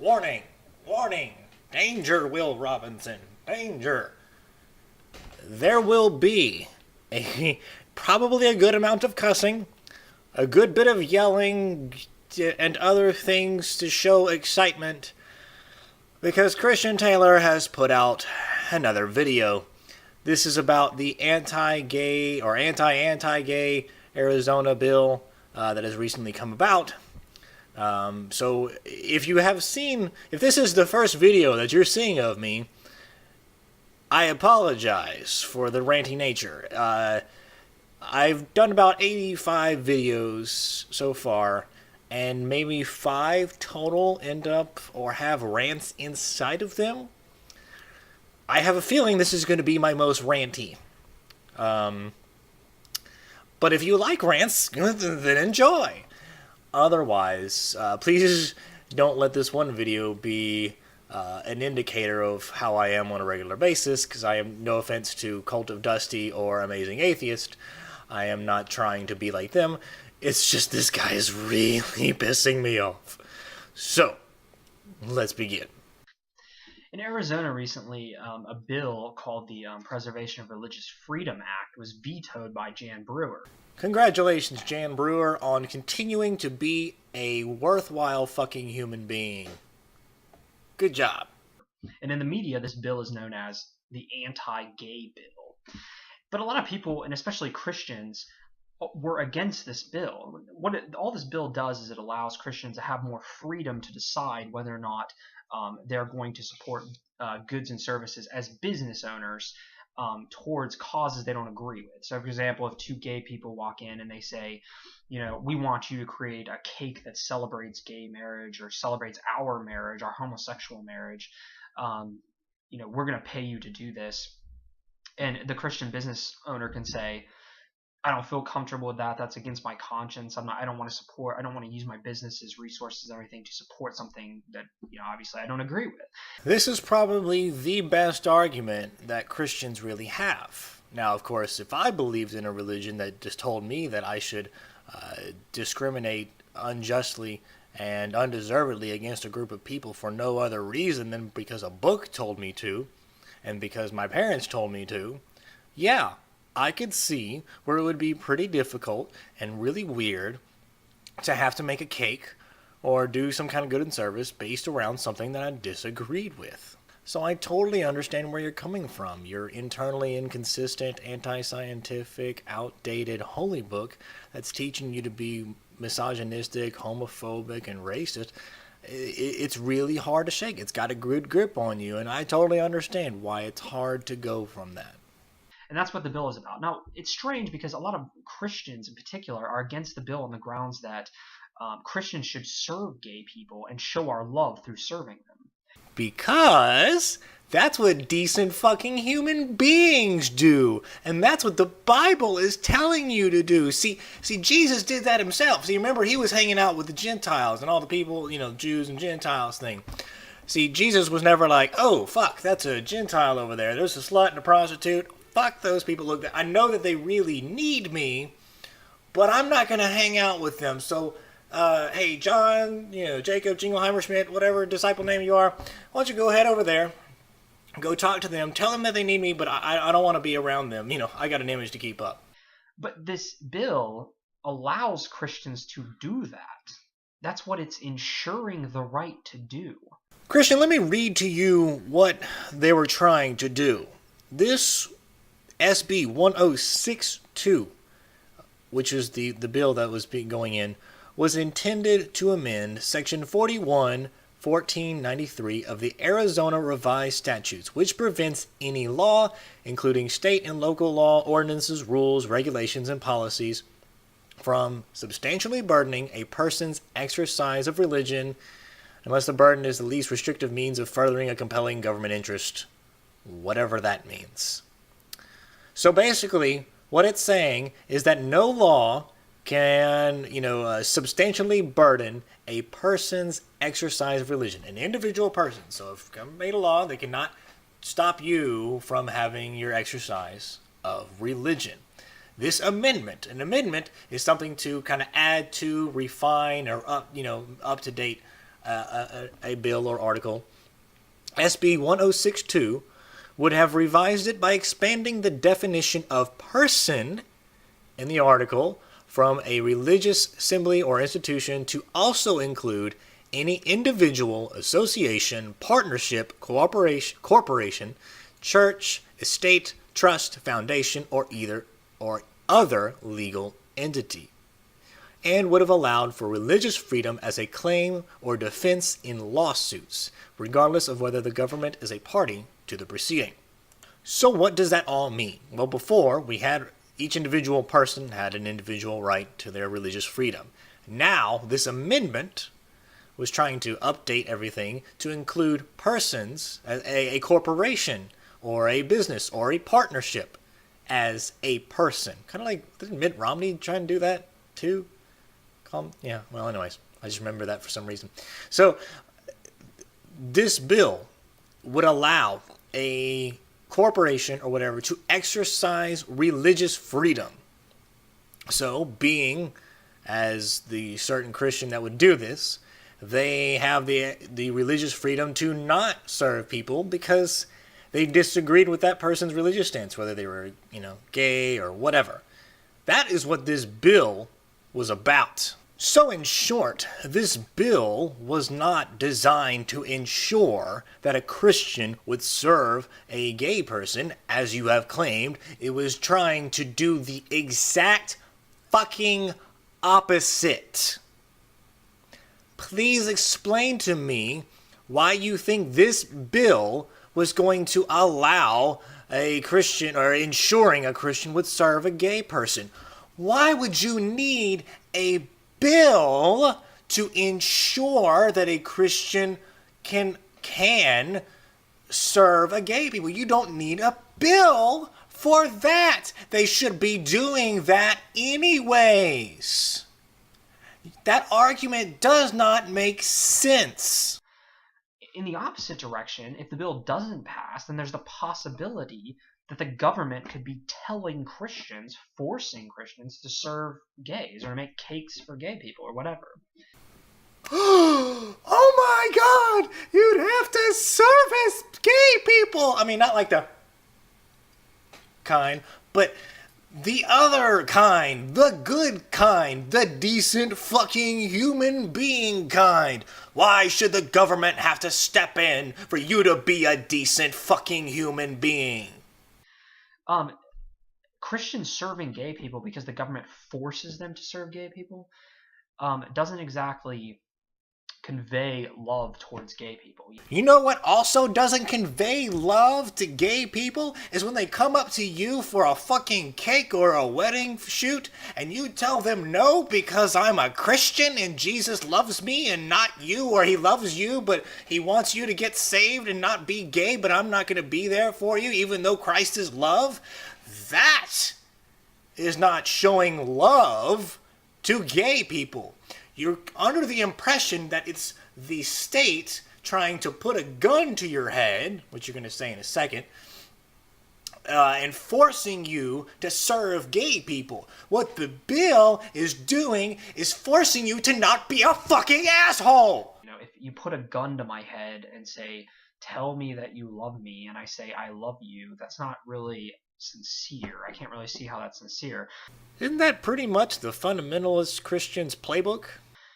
Warning! Warning! Danger, Will Robinson! Danger! There will be probably a good amount of cussing, a good bit of yelling, and other things to show excitement because Christian Taylor has put out another video. This is about the anti-gay or anti-gay Arizona bill that has recently come about. So if this is the first video that you're seeing of me, I apologize for the ranty nature. I've done about 85 videos so far, and maybe 5 total end up or have rants inside of them. I have a feeling this is going to be my most ranty. But if you like rants, then enjoy. Otherwise, please don't let this one video be an indicator of how I am on a regular basis, because I am, no offense to Cult of Dusty or Amazing Atheist, I am not trying to be like them. It's just this guy is really pissing me off. So, let's begin. In Arizona recently, a bill called the Preservation of Religious Freedom Act was vetoed by Jan Brewer. Congratulations, Jan Brewer, on continuing to be a worthwhile fucking human being. Good job. And in the media, this bill is known as the anti-gay bill. But a lot of people, and especially Christians, were against this bill. All this bill does is it allows Christians to have more freedom to decide whether or not they're going to support goods and services as business owners towards causes they don't agree with. So, for example, if 2 gay people walk in and they say, we want you to create a cake that celebrates gay marriage or celebrates our marriage, our homosexual marriage, we're going to pay you to do this. And the Christian business owner can say, I don't feel comfortable with that. That's against my conscience. I don't want to use my business's resources and everything to support something that, obviously I don't agree with. This is probably the best argument that Christians really have. Now, of course, if I believed in a religion that just told me that I should discriminate unjustly and undeservedly against a group of people for no other reason than because a book told me to, and because my parents told me to, yeah, I could see where it would be pretty difficult and really weird to have to make a cake or do some kind of good and service based around something that I disagreed with. So I totally understand where you're coming from. Your internally inconsistent, anti-scientific, outdated holy book that's teaching you to be misogynistic, homophobic, and racist. It's really hard to shake. It's got a good grip on you, and I totally understand why it's hard to go from that. And that's what the bill is about. Now, it's strange because a lot of Christians in particular are against the bill on the grounds that Christians should serve gay people and show our love through serving them. Because that's what decent fucking human beings do. And that's what the Bible is telling you to do. See, Jesus did that himself. See, remember, he was hanging out with the Gentiles and all the people, Jews and Gentiles thing. See, Jesus was never like, oh, fuck, that's a Gentile over there. There's a slut and a prostitute. Fuck those people. Look, I know that they really need me, but I'm not going to hang out with them. So, hey, John, Jacob, Jingleheimer Schmidt, whatever disciple name you are, why don't you go head over there, go talk to them, tell them that they need me, but I don't want to be around them. I got an image to keep up. But this bill allows Christians to do that. That's what it's ensuring the right to do. Christian, let me read to you what they were trying to do. This SB 1062, which is the bill that was going in, was intended to amend Section 41-1493 of the Arizona Revised Statutes, which prevents any law, including state and local law, ordinances, rules, regulations, and policies, from substantially burdening a person's exercise of religion unless the burden is the least restrictive means of furthering a compelling government interest, whatever that means. So basically, what it's saying is that no law can, substantially burden a person's exercise of religion, an individual person. So if government made a law, they cannot stop you from having your exercise of religion. This amendment, an amendment is something to kind of add to, refine, or up to date a bill or article, SB 1062 would have revised it by expanding the definition of person in the article from a religious assembly or institution to also include any individual, association, partnership, corporation, church, estate, trust, foundation, or other legal entity, and would have allowed for religious freedom as a claim or defense in lawsuits, regardless of whether the government is a party to the proceeding. So what does that all mean? Well, before, each individual person had an individual right to their religious freedom. Now, this amendment was trying to update everything to include persons, a corporation, or a business, or a partnership, as a person. Kind of like, didn't Mitt Romney try and do that too? Yeah, well, anyways, I just remember that for some reason. So, this bill would allow a corporation or whatever to exercise religious freedom. So, being as the certain Christian that would do this, they have the religious freedom to not serve people because they disagreed with that person's religious stance, whether they were, gay or whatever. That is what this bill was about. So in short, this bill was not designed to ensure that a Christian would serve a gay person, as you have claimed. It was trying to do the exact fucking opposite. Please explain to me why you think this bill was going to allow a Christian, or ensuring a Christian would serve a gay person. Why would you need a bill to ensure that a Christian can serve a gay people? You don't need a bill for that. They should be doing that anyways. That argument does not make sense. In the opposite direction, if the bill doesn't pass, then there's the possibility that the government could be telling Christians, forcing Christians to serve gays or make cakes for gay people or whatever. Oh my God! You'd have to service gay people! I mean, not like the kind, but the other kind, the good kind, the decent fucking human being kind. Why should the government have to step in for you to be a decent fucking human being? Christians serving gay people because the government forces them to serve gay people doesn't exactly convey love towards gay people. You know what also doesn't convey love to gay people is when they come up to you for a fucking cake or a wedding shoot and you tell them no because I'm a Christian and Jesus loves me and not you, or he loves you but he wants you to get saved and not be gay, but I'm not going to be there for you even though Christ is love. That is not showing love to gay people. You're under the impression that it's the state trying to put a gun to your head, which you're going to say in a second, and forcing you to serve gay people. What the bill is doing is forcing you to not be a fucking asshole. If you put a gun to my head and say, tell me that you love me, and I say, I love you, that's not really sincere. I can't really see how that's sincere. Isn't that pretty much the fundamentalist Christian's playbook?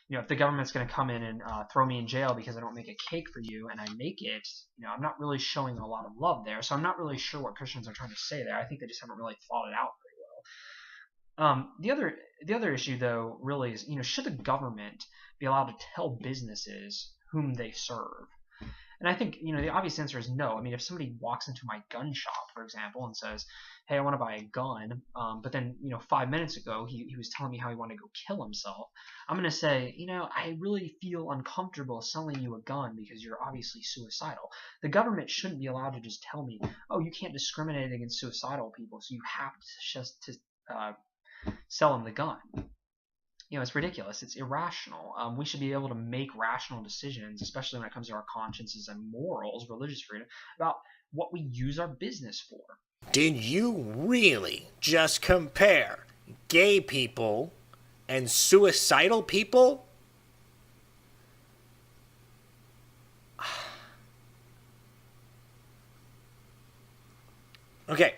If the government's going to come in and throw me in jail because I don't make a cake for you and I make it, I'm not really showing a lot of love there. So I'm not really sure what Christians are trying to say there. I think they just haven't really thought it out very well. The other issue, though, really is, should the government be allowed to tell businesses whom they serve? And I think, the obvious answer is no. I mean, if somebody walks into my gun shop, for example, and says, hey, I want to buy a gun, but then, 5 minutes ago, he was telling me how he wanted to go kill himself, I'm going to say, I really feel uncomfortable selling you a gun because you're obviously suicidal. The government shouldn't be allowed to just tell me, oh, you can't discriminate against suicidal people, so you have to sell them the gun. It's ridiculous. It's irrational. We should be able to make rational decisions, especially when it comes to our consciences and morals, religious freedom, about what we use our business for. Did you really just compare gay people and suicidal people? Okay.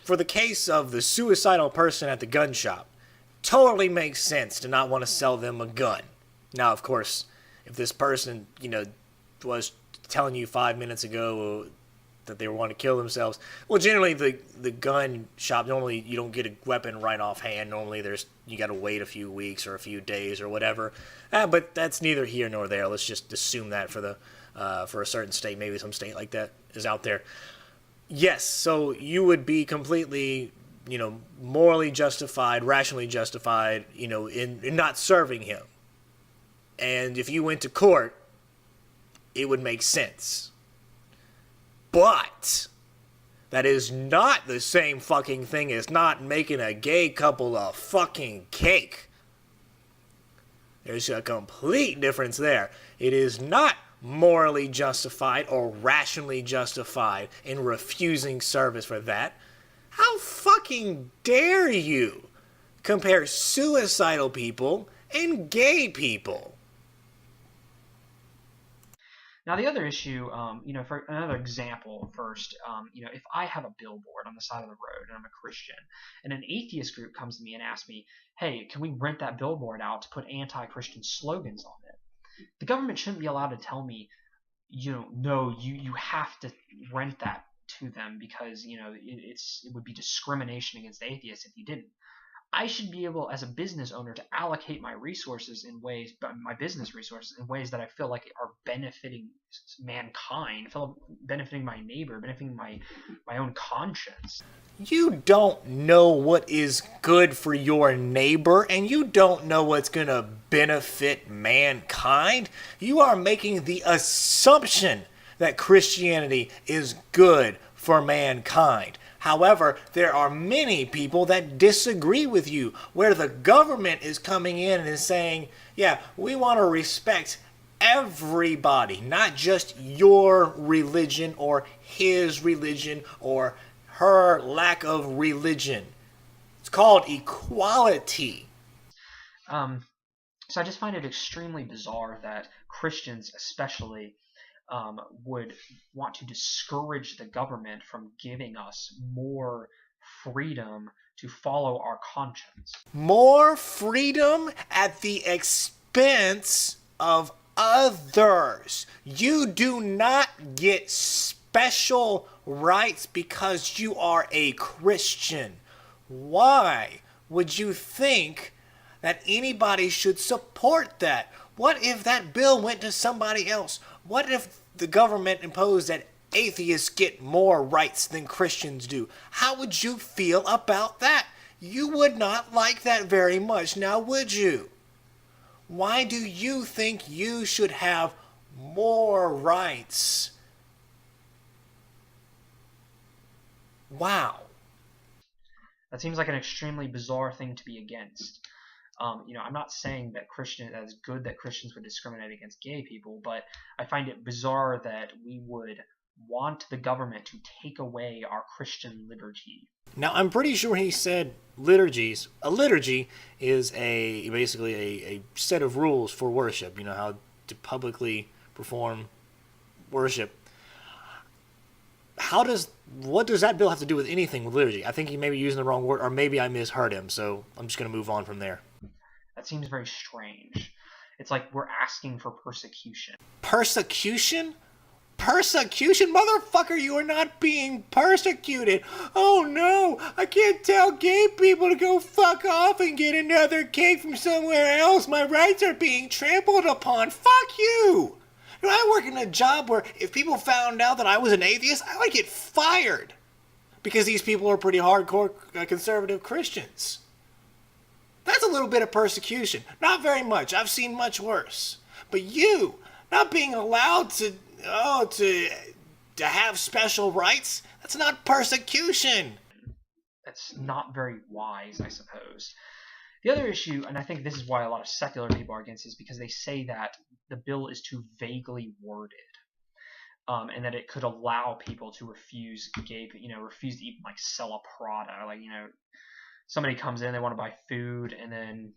For the case of the suicidal person at the gun shop, totally makes sense to not want to sell them a gun. Now, of course, if this person, was telling you 5 minutes ago that they want to kill themselves, well, generally the gun shop, normally you don't get a weapon right offhand. Normally you got to wait a few weeks or a few days or whatever. But that's neither here nor there. Let's just assume that for a certain state, maybe some state like that is out there. Yes, so you would be completely, morally justified, rationally justified, in not serving him. And if you went to court, it would make sense. But that is not the same fucking thing as not making a gay couple a fucking cake. There's a complete difference there. It is not morally justified or rationally justified in refusing service for that. How fucking dare you compare suicidal people and gay people? Now, the other issue, for another example first, if I have a billboard on the side of the road and I'm a Christian, and an atheist group comes to me and asks me, hey, can we rent that billboard out to put anti-Christian slogans on it? The government shouldn't be allowed to tell me, no, you have to rent that to them because, it would be discrimination against atheists if you didn't. I should be able, as a business owner, to allocate my business resources in ways that I feel like are benefiting mankind, benefiting my neighbor, benefiting my own conscience. You don't know what is good for your neighbor, and you don't know what's going to benefit mankind. You are making the assumption that Christianity is good for mankind. However, there are many people that disagree with you, where the government is coming in and is saying, yeah, we want to respect everybody, not just your religion or his religion or her lack of religion. It's called equality. So I just find it extremely bizarre that Christians, especially, would want to discourage the government from giving us more freedom to follow our conscience. More freedom at the expense of others. You do not get special rights because you are a Christian. Why would you think that anybody should support that? What if that bill went to somebody else? What if the government imposed that atheists get more rights than Christians do? How would you feel about that? You would not like that very much, now would you? Why do you think you should have more rights? Wow. That seems like an extremely bizarre thing to be against. I'm not saying that it's good that Christians would discriminate against gay people, but I find it bizarre that we would want the government to take away our Christian liberty. Now, I'm pretty sure he said liturgies. A liturgy is basically a set of rules for worship. You know, how to publicly perform worship. What does that bill have to do with anything with liturgy? I think he may be using the wrong word, or maybe I misheard him, so I'm just going to move on from there. That seems very strange. It's like we're asking for persecution. Persecution? Persecution? Motherfucker, you are not being persecuted. Oh no, I can't tell gay people to go fuck off and get another cake from somewhere else. My rights are being trampled upon. Fuck you! I work in a job where if people found out that I was an atheist, I would get fired. Because these people are pretty hardcore conservative Christians. That's a little bit of persecution. Not very much. I've seen much worse. But you, not being allowed to have special rights, that's not persecution. That's not very wise, I suppose. The other issue, and I think this is why a lot of secular people are against, is because they say that the bill is too vaguely worded, and that it could allow people to refuse to even like sell a product. Like, somebody comes in, they want to buy food, and then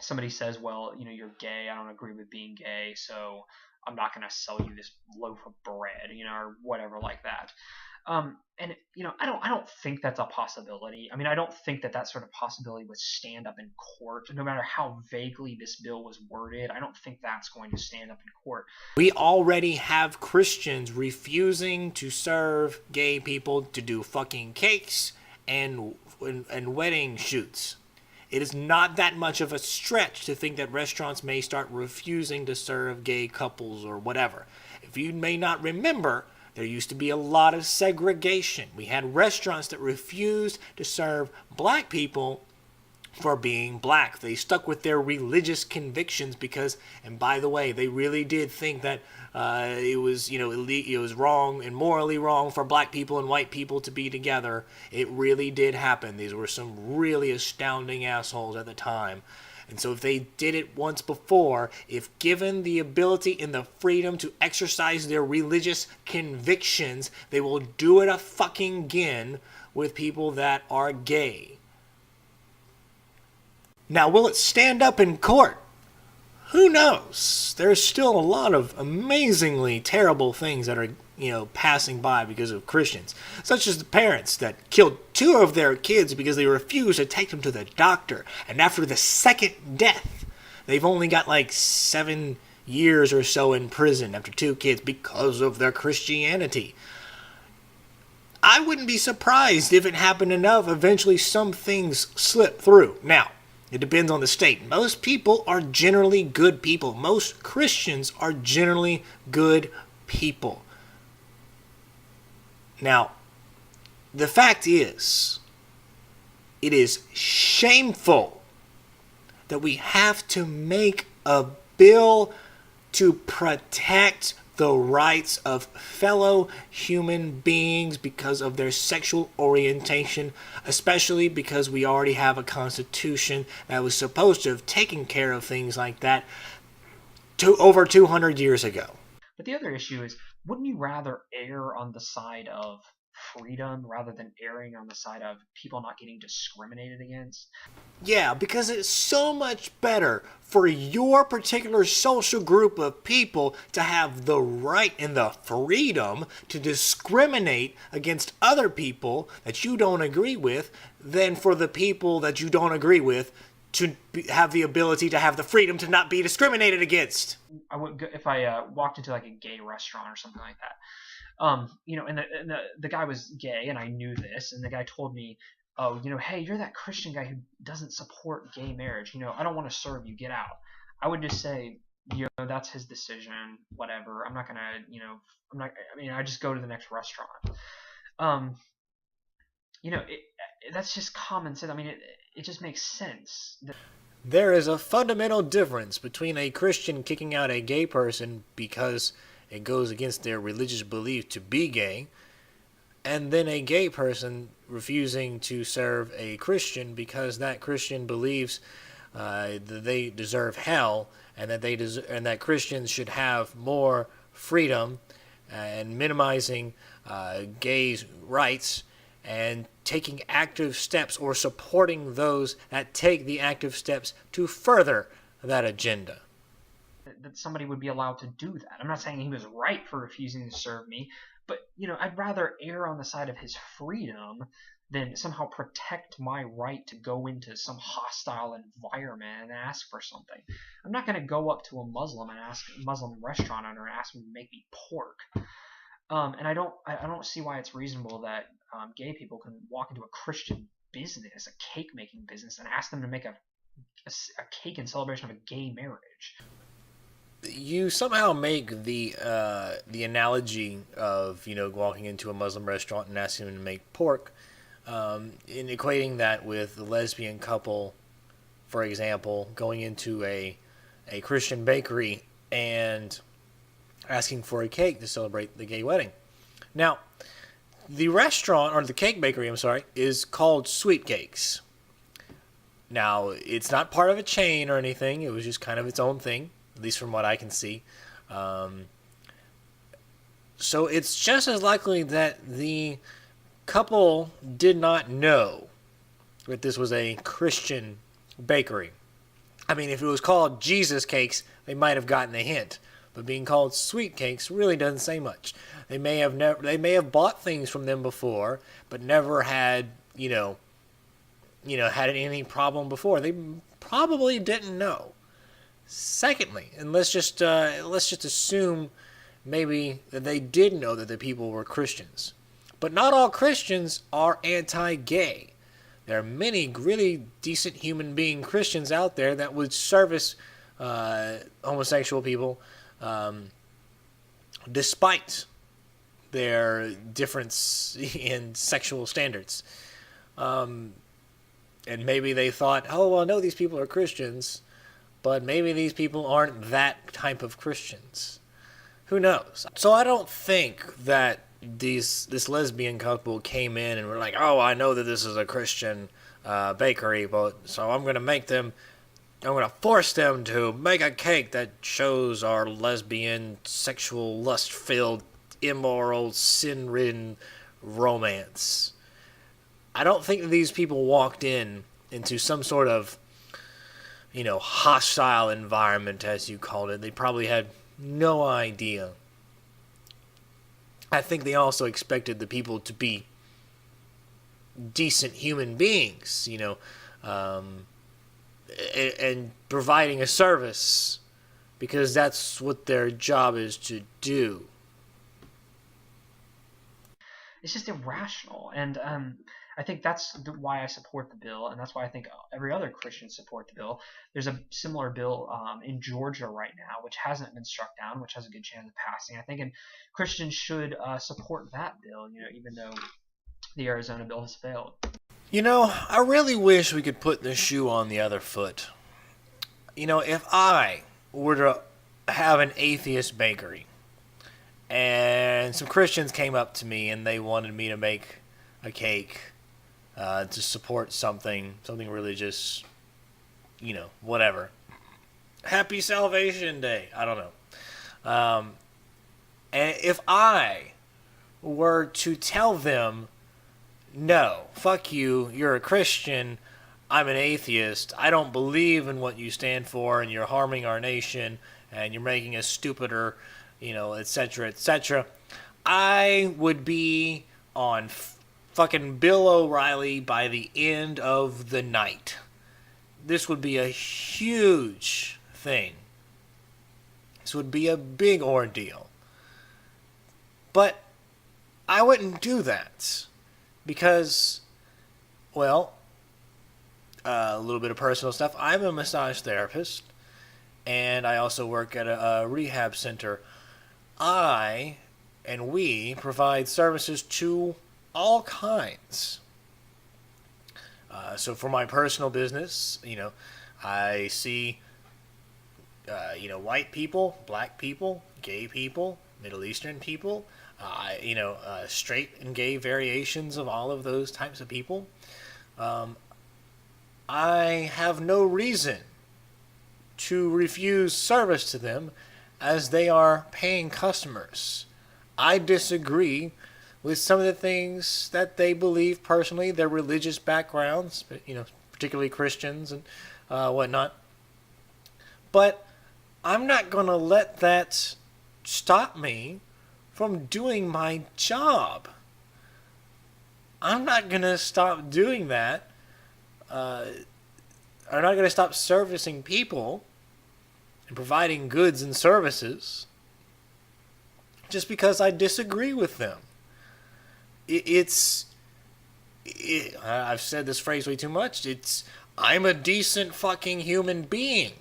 somebody says, well, you're gay, I don't agree with being gay, so I'm not going to sell you this loaf of bread, or whatever like that. And I don't think that's a possibility. I mean, I don't think that sort of possibility would stand up in court, no matter how vaguely this bill was worded. I don't think that's going to stand up in court. We already have Christians refusing to serve gay people to do fucking cakes and wedding shoots. It is not that much of a stretch to think that restaurants may start refusing to serve gay couples or whatever. If you may not remember, there used to be a lot of segregation. We had restaurants that refused to serve black people for being black. They stuck with their religious convictions because, and by the way, they really did think that it was, it was wrong and morally wrong for black people and white people to be together. It really did happen. These were some really astounding assholes at the time. And so if they did it once before, if given the ability and the freedom to exercise their religious convictions, they will do it a fucking again with people that are gay. Now, will it stand up in court? Who knows? There's still a lot of amazingly terrible things that are, passing by because of Christians, such as the parents that killed 2 of their kids because they refused to take them to the doctor. And after the second death, they've only got like 7 years or so in prison after 2 kids because of their Christianity. I wouldn't be surprised if it happened enough. Eventually, some things slip through. Now, it depends on the state. Most people are generally good people. Most Christians are generally good people. Now, the fact is, it is shameful that we have to make a bill to protect the rights of fellow human beings because of their sexual orientation, especially because we already have a constitution that was supposed to have taken care of things like that over 200 years ago. But the other issue is, wouldn't you rather err on the side of freedom rather than erring on the side of people not getting discriminated against? Yeah, because it's so much better for your particular social group of people to have the right and the freedom to discriminate against other people that you don't agree with than for the people that you don't agree with to have the ability to have the freedom to not be discriminated against. I would go, if I walked into like a gay restaurant or something like that. And the guy was gay, and I knew this, and the guy told me, "Oh, hey, you're that Christian guy who doesn't support gay marriage. I don't want to serve you. Get out." I would just say, that's his decision. Whatever. I'm not gonna, I'm not. I mean, I just go to the next restaurant. That's just common sense. I mean, it just makes sense. There is a fundamental difference between a Christian kicking out a gay person because it goes against their religious belief to be gay, and then a gay person refusing to serve a Christian because that Christian believes that they deserve hell, and that Christians should have more freedom, and minimizing gays' rights and taking active steps or supporting those that take the active steps to further that agenda. That somebody would be allowed to do that. I'm not saying he was right for refusing to serve me, but I'd rather err on the side of his freedom than somehow protect my right to go into some hostile environment and ask for something. I'm not going to go up to a Muslim and ask a Muslim restaurant owner and ask him to make me pork. And I don't see why it's reasonable that gay people can walk into a Christian business, a cake making business, and ask them to make a cake in celebration of a gay marriage. You somehow make the analogy of walking into a Muslim restaurant and asking them to make pork, in equating that with the lesbian couple, for example, going into a Christian bakery and asking for a cake to celebrate the gay wedding. Now, the restaurant, or the cake bakery, I'm sorry, is called Sweet Cakes. Now, it's not part of a chain or anything. It was just kind of its own thing, at least from what I can see. So it's just as likely that the couple did not know that this was a Christian bakery. I mean, if it was called Jesus Cakes, they might have gotten a hint. but being called sweet cakes really doesn't say much. They may have bought things from them before, but never had had any problem before. They probably didn't know. Secondly, and let's just assume maybe that they did know that the people were Christians, but not all Christians are anti-gay. There are many really decent human being Christians out there that would service homosexual people, despite their difference in sexual standards. And maybe they thought, oh, well, no, these people are Christians, but maybe these people aren't that type of Christians. Who knows? So I don't think that this lesbian couple came in and were like, oh, I know that this is a Christian bakery, but so I'm going to force them to make a cake that shows our lesbian, sexual, lust-filled, immoral, sin-ridden romance. I don't think that these people walked into some sort of, hostile environment, as you called it. They probably had no idea. I think they also expected the people to be decent human beings, and providing a service, because that's what their job is to do. It's just irrational, and I think that's why I support the bill, and that's why I think every other Christian support the bill. There's a similar bill in Georgia right now, which hasn't been struck down, which has a good chance of passing. I think, and Christians should support that bill, even though the Arizona bill has failed. I really wish we could put the shoe on the other foot. If I were to have an atheist bakery, and some Christians came up to me and they wanted me to make a cake to support something religious, whatever. Happy Salvation Day. I don't know. And if I were to tell them, no, fuck you, you're a Christian, I'm an atheist, I don't believe in what you stand for, and you're harming our nation, and you're making us stupider, etc., etc., I would be on fucking Bill O'Reilly by the end of the night. This would be a huge thing. This would be a big ordeal. But I wouldn't do that because, well, a little bit of personal stuff. I'm a massage therapist, and I also work at a rehab center. We provide services to all kinds. So for my personal business, I see, white people, black people, gay people, Middle Eastern people, straight and gay variations of all of those types of people. I have no reason to refuse service to them as they are paying customers. I disagree with some of the things that they believe personally, their religious backgrounds, particularly Christians and whatnot. But I'm not going to let that stop me from doing my job. I'm not going to stop doing that. I'm not going to stop servicing people and providing goods and services just because I disagree with them. I've said this phrase way too much. I'm a decent fucking human being.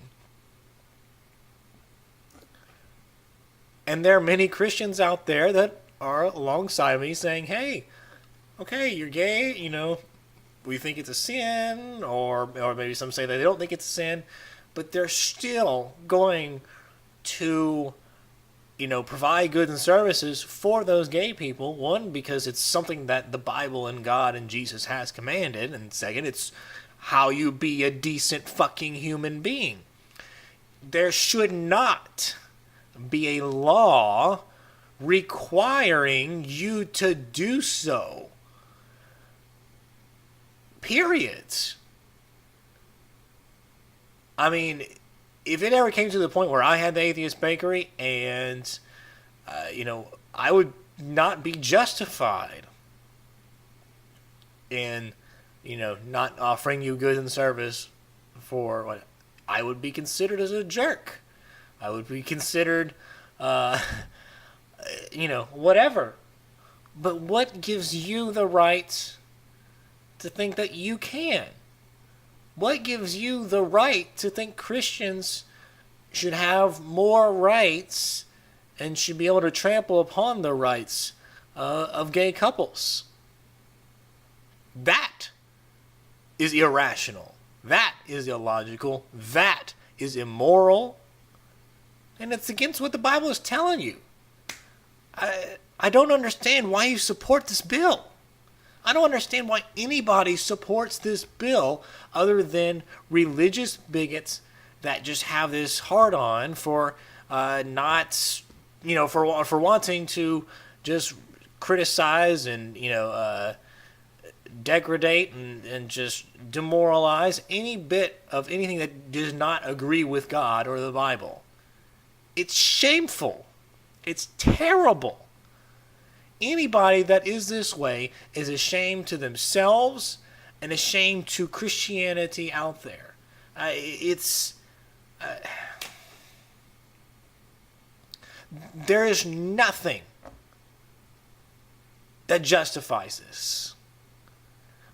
And there are many Christians out there that are alongside me saying, hey, okay, you're gay, we think it's a sin, or maybe some say that they don't think it's a sin, but they're still going to, provide goods and services for those gay people. One, because it's something that the Bible and God and Jesus has commanded, and second, it's how you be a decent fucking human being. There should not be a law requiring you to do so. Period. I mean, if it ever came to the point where I had the atheist bakery and, I would not be justified in, not offering you goods and service for what I would be considered as a jerk. I would be considered, whatever. But what gives you the right to think that you can? What gives you the right to think Christians should have more rights and should be able to trample upon the rights of gay couples? That is irrational. That is illogical. That is immoral. And it's against what the Bible is telling you. I don't understand why you support this bill. I don't understand why anybody supports this bill other than religious bigots that just have this hard-on for for wanting to just criticize and, degrade and just demoralize any bit of anything that does not agree with God or the Bible. It's shameful. It's terrible. Anybody that is this way is a shame to themselves and a shame to Christianity out there. There is nothing that justifies this.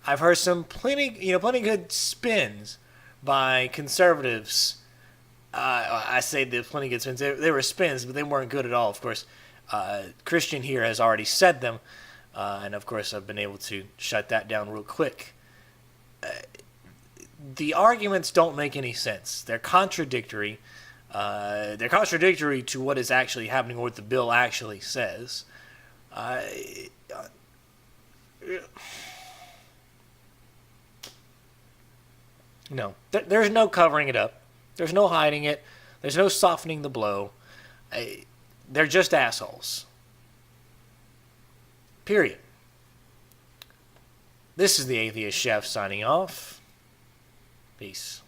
I've heard some plenty good spins by conservatives. I say the plenty good spins. They were spins, but they weren't good at all. Of course, Christian here has already said them, and of course I've been able to shut that down real quick. The arguments don't make any sense. They're contradictory. They're contradictory to what is actually happening or what the bill actually says. No, there's no covering it up. There's no hiding it. There's no softening the blow. They're just assholes. Period. This is the Atheist Chef signing off. Peace.